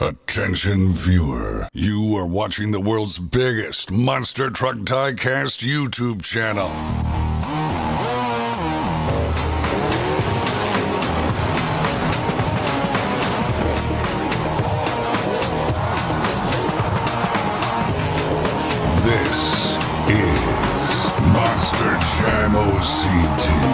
Attention viewer, you are watching the world's biggest Monster Truck Diecast YouTube channel. This is Monster Jam OCD.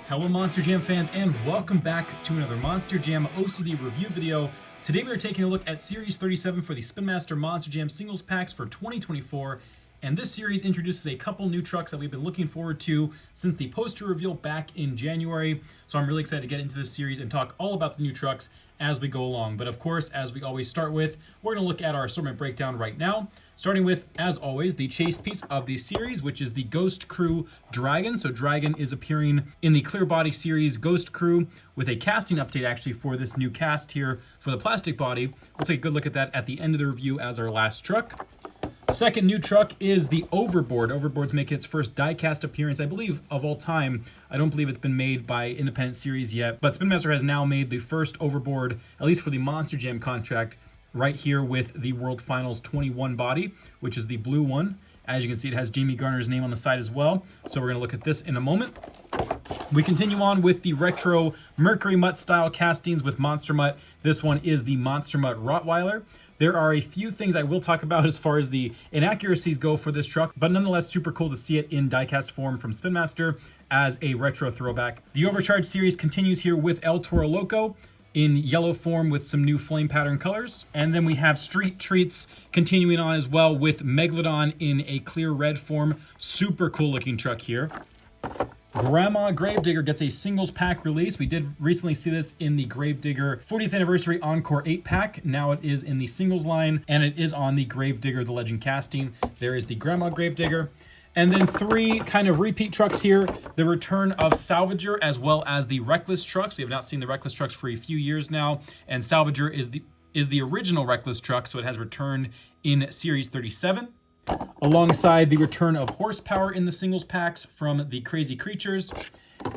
Hello Monster Jam fans, and welcome back to another Monster Jam OCD review video. Today we are taking a look at Series 37 for the Spin Master Monster Jam singles packs for 2024, and this series introduces a couple new trucks that we've been looking forward to since the poster reveal back in January. So I'm really excited to get into this series and talk all about the new trucks as we go along. But of course, as we always start with, we're going to look at our assortment breakdown right now. Starting with, as always, the chase piece of the series, which is the Ghost Crew Dragon. So Dragon is appearing in the Clear Body series Ghost Crew with a casting update actually for this new cast here for the plastic body. We'll take a good look at that at the end of the review as our last truck. Second new truck is the Overboard. Overboard's making its first diecast appearance, I believe, of all time. I don't believe it's been made by independent series yet, but Spin Master has now made the first Overboard, at least for the Monster Jam contract, right here with the World Finals 21 body, which is the blue one. As you can see, it has Jamie Garner's name on the side as well. So we're going to look at this in a moment. We continue on with the retro Mercury Mutt style castings with Monster Mutt. This one is the Monster Mutt Rottweiler. There are a few things I will talk about as far as the inaccuracies go for this truck, but nonetheless super cool to see it in diecast form from Spin Master as a retro throwback. The Overcharged series continues here with El Toro Loco in yellow form with some new flame pattern colors. And then we have Street Treats continuing on as well with Megalodon in a clear red form. Super cool looking truck here. Grandma Gravedigger gets a singles pack release. We did recently see this in the Gravedigger 40th Anniversary Encore 8 pack. Now it is in the singles line, and it is on the Gravedigger The Legend casting. There is the Grandma Gravedigger. And then three kind of repeat trucks here. The return of Salvager as well as the Reckless trucks. We have not seen the Reckless trucks for a few years now. And Salvager is the original Reckless truck, so it has returned in Series 37. Alongside the return of Horsepower in the singles packs from the Crazy Creatures.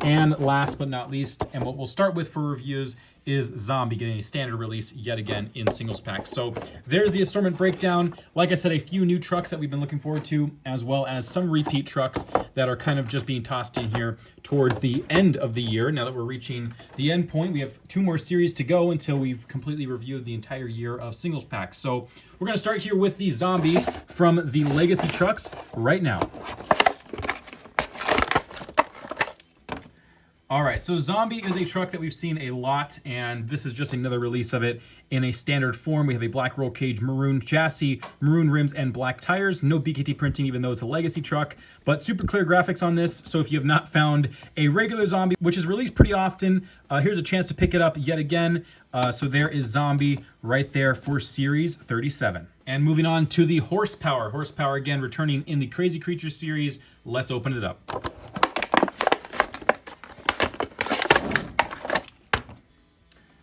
And last but not least, and what we'll start with for reviews, is Zombie getting a standard release yet again in singles packs. So there's the assortment breakdown. Like I said, a few new trucks that we've been looking forward to, as well as some repeat trucks that are kind of just being tossed in here towards the end of the year. Now that we're reaching the end point, we have two more series to go until we've completely reviewed the entire year of singles packs. So we're going to start here with the Zombie from the Legacy trucks right now. All right, so Zombie is a truck that we've seen a lot, and this is just another release of it in a standard form. We have a black roll cage, maroon chassis, maroon rims, and black tires. No BKT printing, even though it's a Legacy truck, but super clear graphics on this. So if you have not found a regular Zombie, which is released pretty often, here's a chance to pick it up yet again. So there is Zombie right there for Series 37. And moving on to the Horsepower. Horsepower, again, returning in the Crazy Creatures series. Let's open it up.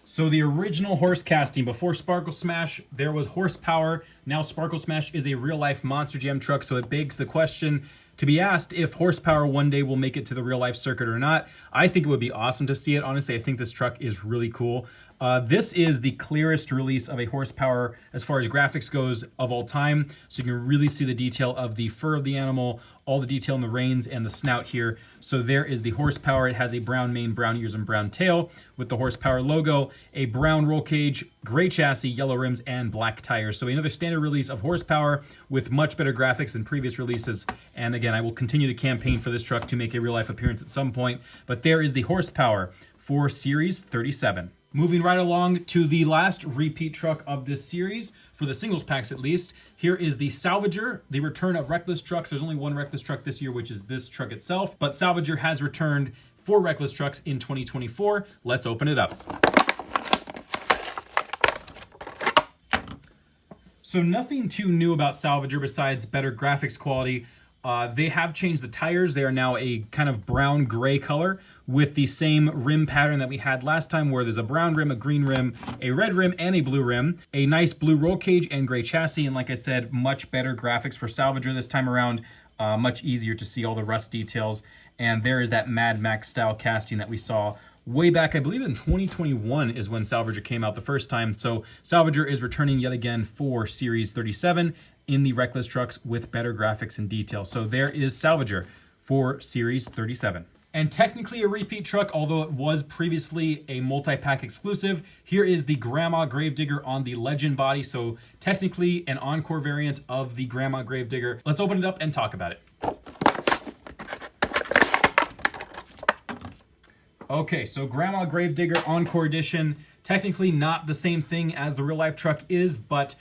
So the original horse casting, before Sparkle Smash, there was Horsepower. Now Sparkle Smash is a real-life Monster Jam truck, so it begs the question to be asked if Horsepower one day will make it to the real-life circuit or not. I think it would be awesome to see it. Honestly, I think this truck is really cool. This is the clearest release of a Horsepower as far as graphics goes of all time. So you can really see the detail of the fur of the animal, all the detail in the reins and the snout here. So there is the Horsepower. It has a brown mane, brown ears, and brown tail with the Horsepower logo, a brown roll cage, gray chassis, yellow rims, and black tires. So another standard release of Horsepower with much better graphics than previous releases. And again, I will continue to campaign for this truck to make a real-life appearance at some point. But there is the Horsepower for Series 37. Moving right along to the last repeat truck of this series, for the singles packs at least. Here is the Salvager, the return of Reckless trucks. There's only one Reckless truck this year, which is this truck itself. But Salvager has returned 4 Reckless trucks in 2024. Let's open it up. So nothing too new about Salvager besides better graphics quality. They have changed the tires. They are now a kind of brown gray color with the same rim pattern that we had last time, where there's a brown rim, a green rim, a red rim, and a blue rim, a nice blue roll cage and gray chassis. And like I said, much better graphics for Salvager this time around. Much easier to see all the rust details. And there is that Mad Max style casting that we saw way back, I believe in 2021 is when Salvager came out the first time. So Salvager is returning yet again for Series 37 in the Reckless trucks with better graphics and detail. So there is Salvager for Series 37. And technically a repeat truck, although it was previously a multi-pack exclusive. Here is the Grandma Gravedigger on the Legend body. So technically an Encore variant of the Grandma Gravedigger. Let's open it up and talk about it. Okay, so Grandma Gravedigger Encore Edition, technically not the same thing as the real life truck is, but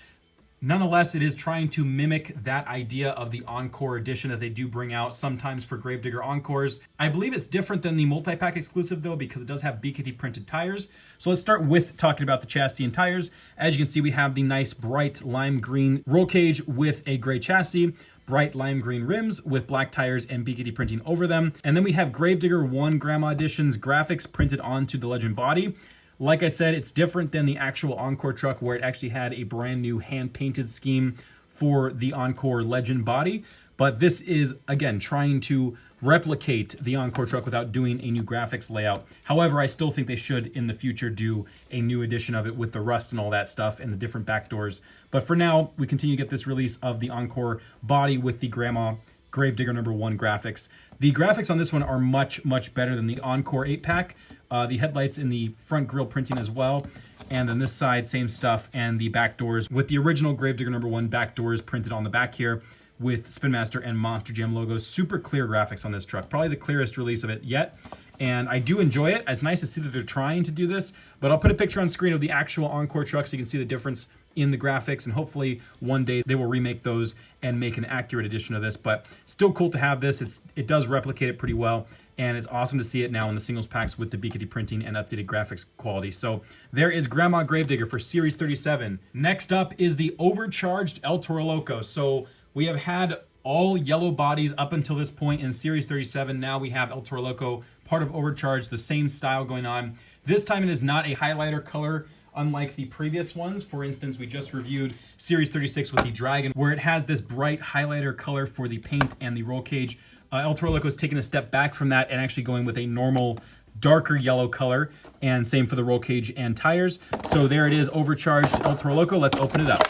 nonetheless, it is trying to mimic that idea of the Encore Edition that they do bring out sometimes for Gravedigger Encores. I believe it's different than the multi-pack exclusive though, because it does have BKT printed tires. So let's start with talking about the chassis and tires. As you can see, we have the nice bright lime green roll cage with a gray chassis, bright lime green rims with black tires and BKT printing over them. And then we have Gravedigger 1 Grandma Edition's graphics printed onto the Legend body. Like I said, it's different than the actual Encore truck where it actually had a brand new hand-painted scheme for the Encore Legend body. But this is, again, trying to replicate the Encore truck without doing a new graphics layout. However, I still think they should in the future do a new edition of it with the rust and all that stuff and the different back doors. But for now, we continue to get this release of the Encore body with the Grandma Gravedigger #1 graphics. The graphics on this one are much, much better than the Encore 8-pack. The headlights in the front grille printing as well. And then this side, same stuff. And the back doors with the original Gravedigger #1 back doors printed on the back here with Spin Master and Monster Jam logos. Super clear graphics on this truck. Probably the clearest release of it yet. And I do enjoy it. It's nice to see that they're trying to do this. But I'll put a picture on screen of the actual Encore truck so you can see the difference in the graphics. And hopefully one day they will remake those and make an accurate edition of this. But still cool to have this. It does replicate it pretty well. And it's awesome to see it now in the singles packs with the BKT printing and updated graphics quality. So there is Grandma Gravedigger for Series 37. Next up is the overcharged El Toro Loco. So we have had all yellow bodies up until this point in Series 37. Now we have El Toro Loco, part of Overcharged, the same style going on. This time it is not a highlighter color unlike the previous ones. For instance, we just reviewed Series 36 with the Dragon, where it has this bright highlighter color for the paint and the roll cage. El Toro Loco is taking a step back from that and actually going with a normal darker yellow color, and same for the roll cage and tires. So there it is, Overcharged El Toro Loco. Let's open it up.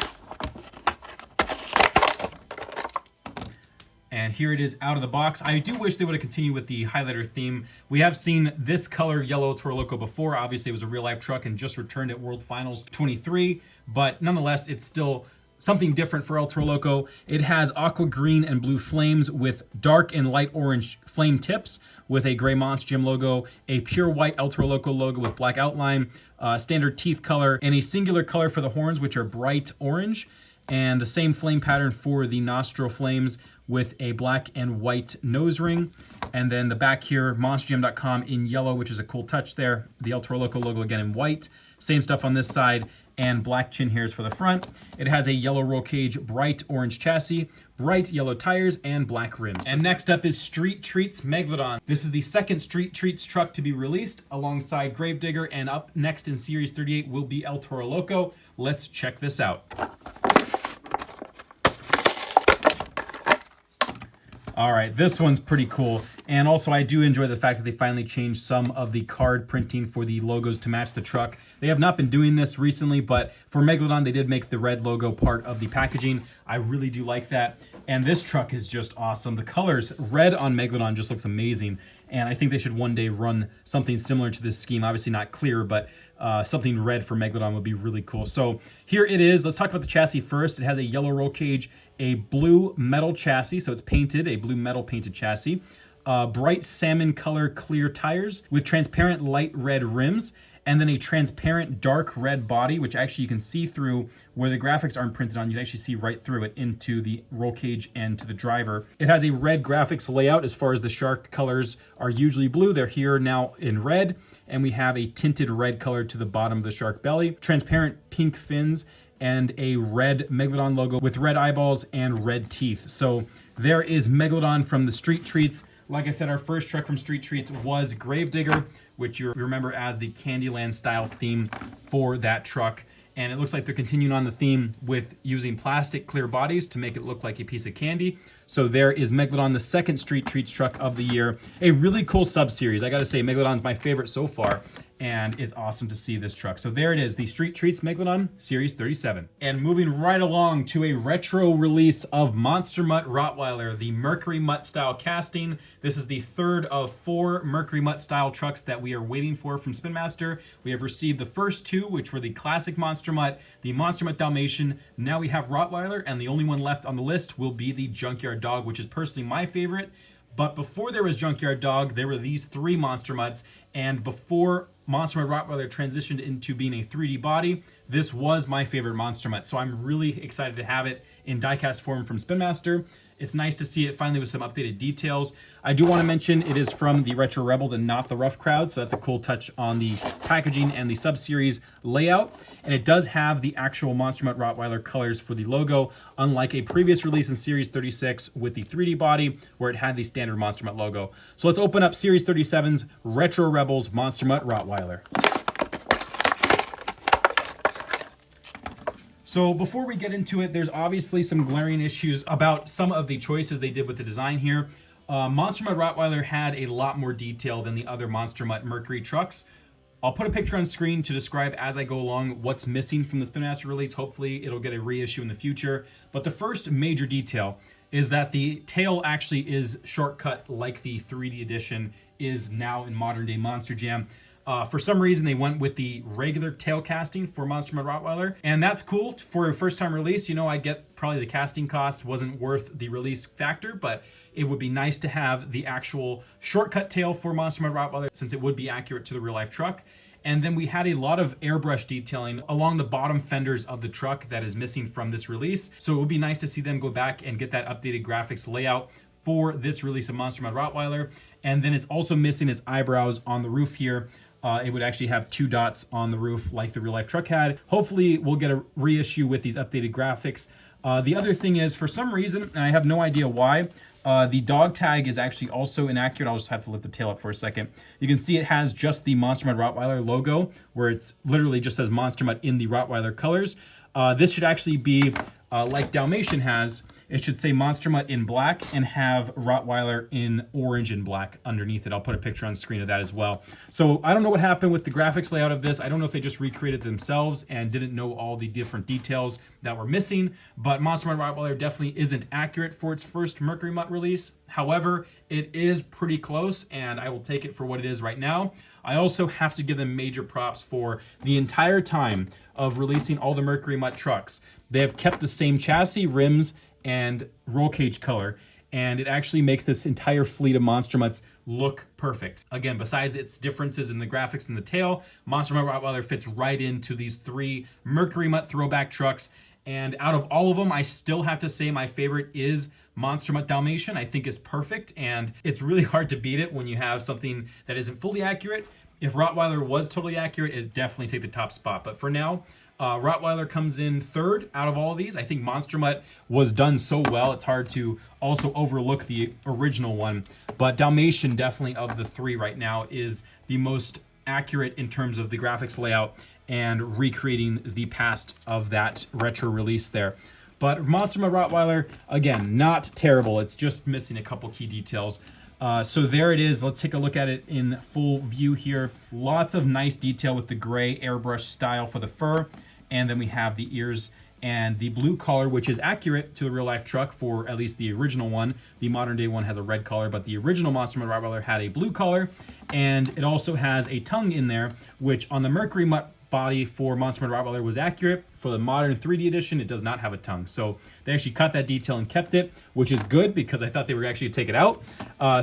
And here it is out of the box. I do wish they would have continued with the highlighter theme. We have seen this color yellow Toro Loco before. Obviously, it was a real life truck and just returned at World Finals 23, but nonetheless, it's still something different for El Toro Loco. It has aqua green and blue flames with dark and light orange flame tips with a gray Monster Jam logo, a pure white El Toro Loco logo with black outline, standard teeth color, and a singular color for the horns, which are bright orange, and the same flame pattern for the nostril flames with a black and white nose ring. And then the back here, monsterjam.com in yellow, which is a cool touch there. The El Toro Loco logo again in white. Same stuff on this side, and black chin hairs for the front. It has a yellow roll cage, bright orange chassis, bright yellow tires, and black rims. And next up is Street Treats Megalodon. This is the second Street Treats truck to be released alongside Gravedigger, and up next in Series 38 will be El Toro Loco. Let's check this out. All right, this one's pretty cool. And also, I do enjoy the fact that they finally changed some of the card printing for the logos to match the truck. They have not been doing this recently, but for Megalodon, they did make the red logo part of the packaging. I really do like that. And this truck is just awesome. The colors, red on Megalodon just looks amazing. And I think they should one day run something similar to this scheme. Obviously not clear, but something red for Megalodon would be really cool. So here it is. Let's talk about the chassis first. It has a yellow roll cage, a blue metal chassis. So it's painted, a blue metal painted chassis. Bright salmon color clear tires with transparent light red rims, and then a transparent dark red body, which actually you can see through where the graphics aren't printed on. You can actually see right through it into the roll cage and to the driver. It has a red graphics layout as far as the shark colors are usually blue. They're here now in red, and we have a tinted red color to the bottom of the shark belly, transparent pink fins, and a red Megalodon logo with red eyeballs and red teeth. So there is Megalodon from the Street Treats. Like I said, our first truck from Street Treats was Gravedigger, which you remember as the Candyland style theme for that truck. and it looks like they're continuing on the theme with using plastic clear bodies to make it look like a piece of candy. So there is Megalodon, the second Street Treats truck of the year. A really cool sub-series. I gotta say, Megalodon's my favorite so far, and it's awesome to see this truck. So there it is, the Street Treats Megalodon Series 37. And moving right along to a retro release of Monster Mutt Rottweiler, the Mercury Mutt style casting. This is the third of 4 Mercury Mutt style trucks that we are waiting for from Spin Master. We have received the first 2, which were the classic Monster Mutt, the Monster Mutt Dalmatian. Now we have Rottweiler, and the only one left on the list will be the Junkyard Dog, which is personally my favorite. But before there was Junkyard Dog, there were these 3 Monster Mutts, and before Monster Mutt Rottweiler transitioned into being a 3D body, this was my favorite Monster Mutt. So I'm really excited to have it in diecast form from Spin Master. It's nice to see it finally with some updated details. I do want to mention it is from the Retro Rebels and not the Rough Crowd, so that's a cool touch on the packaging and the sub-series layout. And it does have the actual Monster Mutt Rottweiler colors for the logo, unlike a previous release in Series 36 with the 3D body, where it had the standard Monster Mutt logo. So let's open up Series 37's Retro Rebels Monster Mutt Rottweiler. So before we get into it, there's obviously some glaring issues about some of the choices they did with the design here. Monster Mutt Rottweiler had a lot more detail than the other Monster Mutt Mercury trucks. I'll put a picture on screen to describe as I go along what's missing from the Spin Master release. Hopefully it'll get a reissue in the future. But the first major detail is that the tail actually is shortcut like the 3D edition is now in modern day Monster Jam. For some reason, they went with the regular tail casting for Monster Mutt Rottweiler, and that's cool for a first-time release. You know, I get probably the casting cost wasn't worth the release factor, but it would be nice to have the actual shortcut tail for Monster Mutt Rottweiler since it would be accurate to the real-life truck. And then we had a lot of airbrush detailing along the bottom fenders of the truck that is missing from this release. So it would be nice to see them go back and get that updated graphics layout for this release of Monster Mutt Rottweiler. And then it's also missing its eyebrows on the roof here. It would actually have 2 dots on the roof like the real life truck had. Hopefully we'll get a reissue with these updated graphics. The other thing is, for some reason, and I have no idea why, the dog tag is actually also inaccurate. I'll just have to lift the tail up for a second. You can see it has just the Monster Mutt Rottweiler logo, where it's literally just says Monster Mutt in the Rottweiler colors. This should actually be like Dalmatian has. It should say Monster Mutt in black and have Rottweiler in orange and black underneath it. I'll put a picture on screen of that as well. So I don't know what happened with the graphics layout of this. I don't know if they just recreated themselves and didn't know all the different details that were missing, but Monster Mutt Rottweiler definitely isn't accurate for its first Mercury Mutt release. However, it is pretty close, and I will take it for what it is right now. I also have to give them major props for the entire time of releasing all the Mercury Mutt trucks. They have kept the same chassis, rims, and roll cage color, and it actually makes this entire fleet of Monster Mutts look perfect. Again, besides its differences in the graphics and the tail, Monster Mutt Rottweiler fits right into these 3 Mercury Mutt throwback trucks, and out of all of them, I still have to say my favorite is Monster Mutt Dalmatian. I think is perfect, and it's really hard to beat it when you have something that isn't fully accurate. If Rottweiler was totally accurate, it'd definitely take the top spot, but for now, Rottweiler comes in third out of all of these. I think Monster Mutt was done so well, it's hard to also overlook the original one. But Dalmatian, definitely of the 3 right now, is the most accurate in terms of the graphics layout and recreating the past of that retro release there. But Monster Mutt Rottweiler, again, not terrible. It's just missing a couple key details. So there it is. Let's take a look at it in full view here. Lots of nice detail with the gray airbrush style for the fur. And then we have the ears and the blue collar, which is accurate to the real life truck for at least the original one. The modern day one has a red collar, but the original Monster Mutt Rottweiler had a blue collar. And it also has a tongue in there, which on the Mercury Mutt body for Monster Mutt Rottweiler was accurate. For the modern 3D edition, it does not have a tongue. So they actually cut that detail and kept it, which is good because I thought they were actually take it out.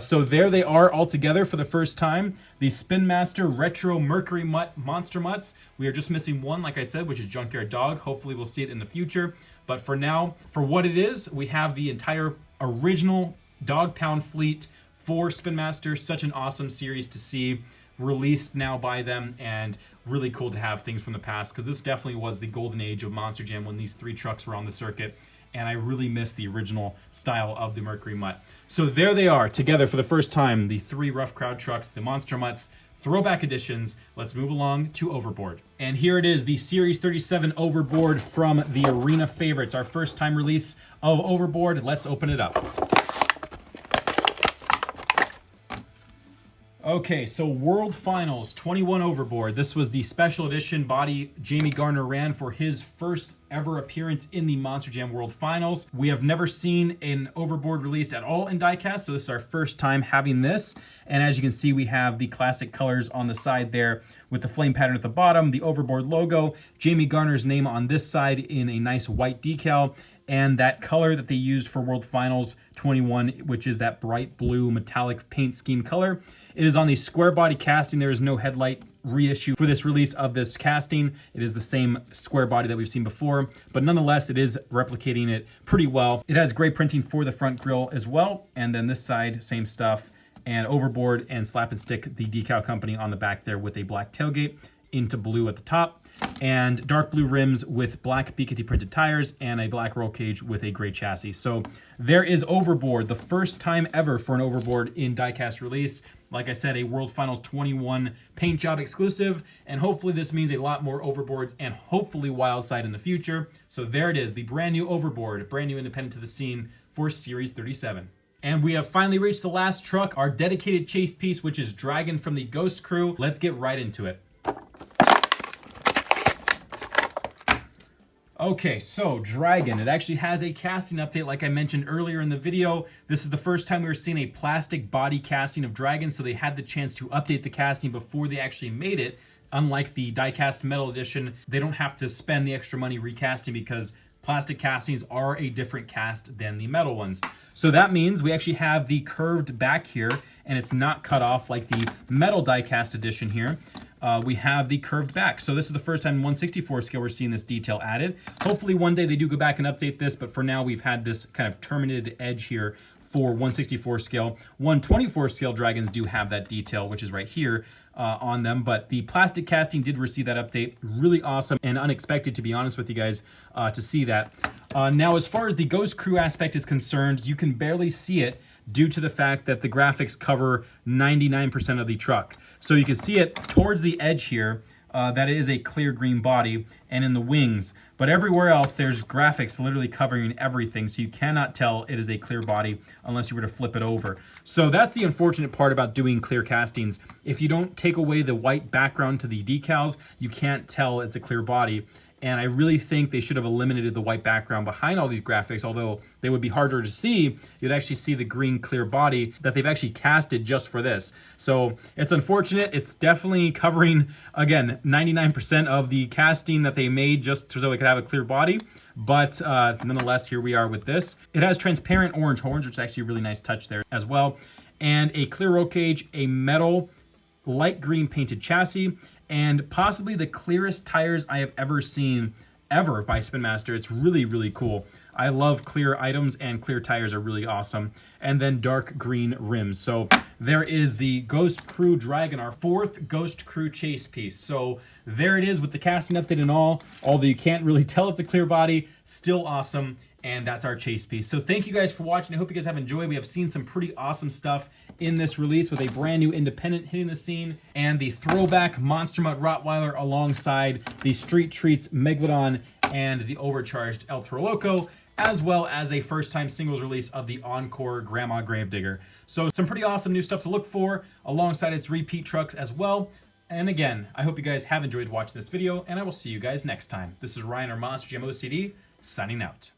So there they are all together for the first time. The Spin Master Retro Mercury Mutt Monster Mutts. We are just missing one, like I said, which is Junkyard Dog. Hopefully we'll see it in the future. But for now, for what it is, we have the entire original Dog Pound fleet for Spin Master. Such an awesome series to see released now by them, and really cool to have things from the past, because this definitely was the golden age of Monster Jam when these 3 trucks were on the circuit, and I really miss the original style of the Mercury Mutt. So there they are together for the first time, the 3 Rough Crowd trucks, the Monster Mutts, throwback editions. Let's move along to Overboard. And here it is, the Series 37 Overboard from the Arena Favorites, our first time release of Overboard. Let's open it up. Okay, so World Finals 21 Overboard. This was the special edition body Jamie Garner ran for his first ever appearance in the Monster Jam World Finals. We have never seen an Overboard released at all in diecast, so this is our first time having this. And as you can see, we have the classic colors on the side there with the flame pattern at the bottom, the Overboard logo, Jamie Garner's name on this side in a nice white decal, and that color that they used for World Finals 21, which is that bright blue metallic paint scheme color. It is on the square body casting. There is no headlight reissue for this release of this casting. It is the same square body that we've seen before, but nonetheless, it is replicating it pretty well. It has gray printing for the front grille as well, and then this side, same stuff, and Overboard and Slap and Stick, the decal company on the back there with a black tailgate into blue at the top, and dark blue rims with black BKT printed tires and a black roll cage with a gray chassis. So there is Overboard, the first time ever for an Overboard in diecast release. Like I said, a World Finals 21 paint job exclusive, and hopefully this means a lot more Overboards and hopefully Wildside in the future. So there it is, the brand new Overboard, brand new independent to the scene for Series 37. And we have finally reached the last truck, our dedicated chase piece, which is Dragon from the Ghost Crew. Let's get right into it. Okay, so Dragon, it actually has a casting update like I mentioned earlier in the video. This is the first time we were seeing a plastic body casting of Dragon, so they had the chance to update the casting before they actually made it. Unlike the diecast metal edition, they don't have to spend the extra money recasting because plastic castings are a different cast than the metal ones. So that means we actually have the curved back here, and it's not cut off like the metal diecast edition here. We have the curved back. So this is the first time in 1/64 scale we're seeing this detail added. Hopefully one day they do go back and update this, but for now we've had this kind of terminated edge here for 1/64 scale. 1/24 scale Dragons do have that detail, which is right here on them, but the plastic casting did receive that update. Really awesome and unexpected, to be honest with you guys, to see that. Now, as far as the Ghost Crew aspect is concerned, you can barely see it due to the fact that the graphics cover 99% of the truck. So you can see it towards the edge here, that is a clear green body, and in the wings. But everywhere else, there's graphics literally covering everything, so you cannot tell it is a clear body unless you were to flip it over. So that's the unfortunate part about doing clear castings. If you don't take away the white background to the decals, you can't tell it's a clear body. And I really think they should have eliminated the white background behind all these graphics, although they would be harder to see. You'd actually see the green clear body that they've actually casted just for this. So it's unfortunate. It's definitely covering, again, 99% of the casting that they made just so it could have a clear body. But nonetheless, here we are with this. It has transparent orange horns, which is actually a really nice touch there as well. And a clear roll cage, a metal light green painted chassis, and possibly the clearest tires I have ever seen by Spin Master. It's really, really cool. I love clear items, and clear tires are really awesome. And then dark green rims. So there is the Ghost Crew Dragon, our fourth Ghost Crew chase piece. So there it is with the casting update and all, although you can't really tell it's a clear body, still awesome. And that's our chase piece. So thank you guys for watching. I hope you guys have enjoyed. We have seen some pretty awesome stuff in this release with a brand new independent hitting the scene and the throwback Monster Mutt Rottweiler alongside the Street Treats Megalodon and the overcharged El Toro Loco, as well as a first-time singles release of the Encore Grandma Gravedigger. So some pretty awesome new stuff to look for alongside its repeat trucks as well. And again, I hope you guys have enjoyed watching this video, and I will see you guys next time. This is Ryan, our Monster Jam OCD, signing out.